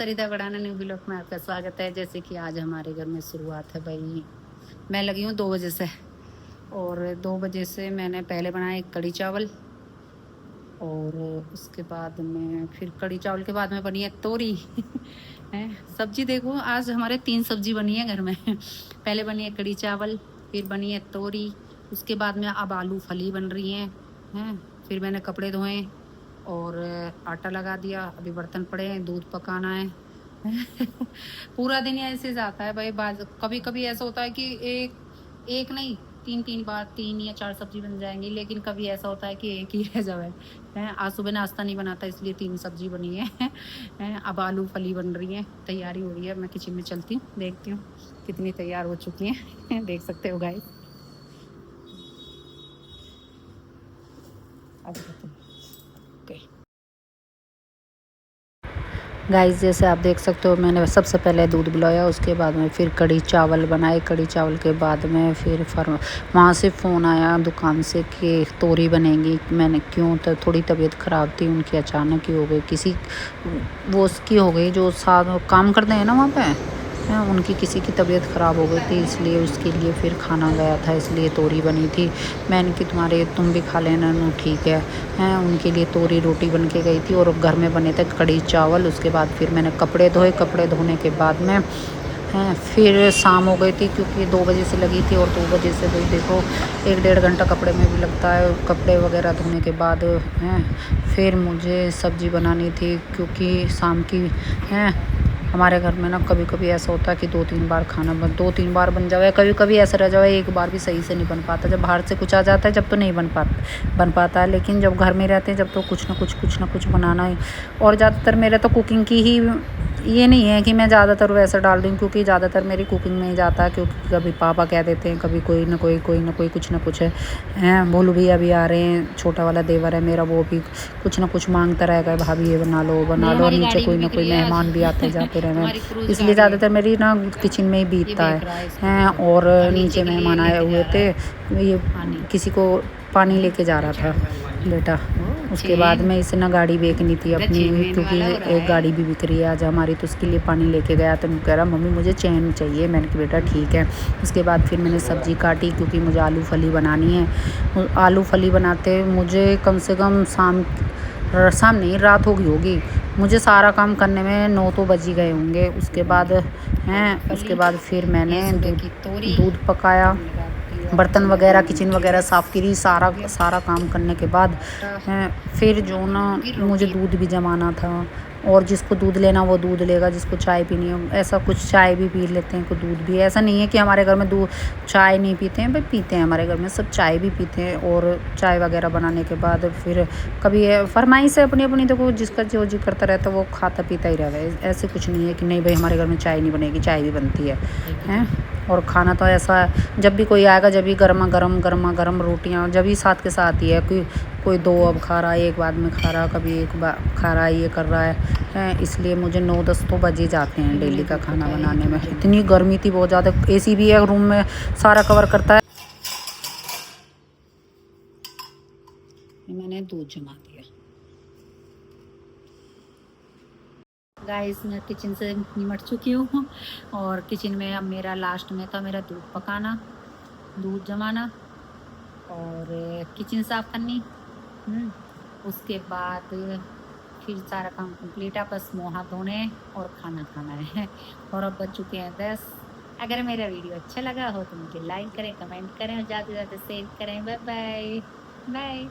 सरिता Gadana new blog में आपका स्वागत है। जैसे कि आज हमारे घर में शुरुआत है भाई, मैं लगी हूँ 2 बजे से। और 2 बजे से मैंने पहले बनाया एक कढ़ी चावल, और उसके बाद में फिर कढ़ी चावल के बाद में बनी है तोरी है सब्जी। देखो आज हमारे 3 सब्जी बनी है घर में पहले बनी है कढ़ी चावल, फिर बनी है तोरी, उसके बाद में अब आलू फली बन रही हैं। फिर मैंने कपड़े धोए और आटा लगा दिया, अभी बर्तन पड़े हैं, दूध पकाना है पूरा दिन ऐसे जाता है भाई। कभी कभी ऐसा होता है कि एक एक नहीं 3 बार 3 या 4 सब्जी बन जाएंगी, लेकिन कभी ऐसा होता है कि एक ही रह जाए है। आज सुबह नाश्ता नहीं बनाता इसलिए 3 सब्जी बनी है अब आलू फली बन रही है, तैयारी हो रही है। मैं किचन में चलती हूँ, देखती हूँ कितनी तैयार हो चुकी हैं देख सकते हो गाइस। ओके गाइस, जैसे आप देख सकते हो मैंने सबसे पहले दूध बुलाया, उसके बाद में फिर कढ़ी चावल बनाए। कढ़ी चावल के बाद में फिर वहाँ से फ़ोन आया दुकान से कि तोरी बनेगी। मैंने क्यों, तो थोड़ी तबीयत ख़राब थी उनकी, अचानक ही हो गई। किसी वो उसकी हो गई जो साथ काम करते हैं ना वहाँ पे, उनकी किसी की तबीयत ख़राब हो गई थी, इसलिए उसके लिए फिर खाना गया था, इसलिए तोरी बनी थी। मैंने कि तुम भी खा लेना नो, ठीक है। उनके लिए तोरी रोटी बन के गई थी और घर में बने थे कढ़ी चावल। उसके बाद फिर मैंने कपड़े धोए, कपड़े धोने के बाद में फिर शाम हो गई थी क्योंकि 2 बजे से लगी थी, और 2 बजे से भाई देखो 1-1.5 घंटा कपड़े में भी लगता है। कपड़े वगैरह धोने के बाद फिर मुझे सब्ज़ी बनानी थी क्योंकि शाम की हमारे घर में ना कभी कभी ऐसा होता है कि 2-3 बार खाना 2-3 बार बन जाए, कभी कभी ऐसा रह जाए 1 बार भी सही से नहीं बन पाता। जब बाहर से कुछ आ जाता है जब तो नहीं बन पाता है, लेकिन जब घर में रहते हैं जब तो कुछ ना कुछ बनाना ही। और ज़्यादातर मेरे तो कुकिंग की ही, ये नहीं है कि मैं ज़्यादातर वैसा डाल दूँ, क्योंकि ज़्यादातर मेरी कुकिंग में ही जाता है। क्योंकि कभी पापा कह देते हैं, कभी कोई ना कोई कुछ ना कुछ है। भोलू भैया भी आ रहे हैं, छोटा वाला देवर है मेरा, वो भी कुछ ना कुछ मांगता रहेगा, भाभी ये बना लो बना लो। और नीचे कोई ना कोई मेहमान भी आते जाते रहे हैं, इसलिए ज़्यादातर मेरी ना किचन में ही बीतता है। और नीचे मेहमान आए हुए थे, ये किसी को पानी लेके जा रहा था बेटा। उसके बाद में इसे ना गाड़ी बेचनी थी अपनी, क्योंकि एक गाड़ी भी बिक रही है आज हमारी, तो उसके लिए पानी लेके गया। तो कह रहा मम्मी मुझे चैन चाहिए। मैंने कहा बेटा ठीक है। उसके बाद फिर मैंने सब्ज़ी काटी क्योंकि मुझे आलू फली बनानी है। आलू फली बनाते मुझे कम से कम शाम नहीं रात होगी मुझे सारा काम करने में 9 तो बज ही गए होंगे। उसके बाद फिर मैंने दूध पकाया, बर्तन वगैरह किचन वगैरह साफ़ करी, सारा काम करने के बाद फिर जो ना मुझे दूध भी जमाना था। और जिसको दूध लेना वो दूध लेगा, जिसको चाय पीनी हो ऐसा कुछ चाय भी पी लेते हैं, को दूध भी। ऐसा नहीं है कि हमारे घर में दूध चाय नहीं पीते हैं भाई, पीते हैं हमारे घर में सब चाय भी पीते हैं। और चाय वगैरह बनाने के बाद फिर कभी फरमाइश है अपनी अपनी, देखो जिसका जो जी करता रहता है वो खाता पीता ही रहे। ऐसे कुछ नहीं है कि नहीं भाई हमारे घर में चाय नहीं बनेगी, चाय भी बनती है। और खाना तो ऐसा है जब भी कोई आएगा, जब भी गर्मा गर्म रोटियां जब भी साथ के साथ ही है। कोई 2 अब खा रहा है, एक बाद में खा रहा, कभी एक बार खा रहा है, ये कर रहा है। इसलिए मुझे 9-10 तो बजे जाते हैं डेली का खाना बनाने में। इतनी गर्मी थी बहुत ज़्यादा, एसी भी है रूम में, सारा कवर करता है। मैंने दूध जमा दिया गाइस, मैं किचन से निमट चुकी हूँ, और किचन में अब मेरा लास्ट में था मेरा दूध पकाना, दूध जमाना और किचन साफ करनी। उसके बाद फिर सारा काम कंप्लीट है, बस मुँह हाथ धोने और खाना खाना है। और अब बज चुके हैं 10। अगर मेरा वीडियो अच्छा लगा हो तो मुझे लाइक करें, कमेंट करें और ज़्यादा से ज़्यादा शेयर करें। Bye bye bye.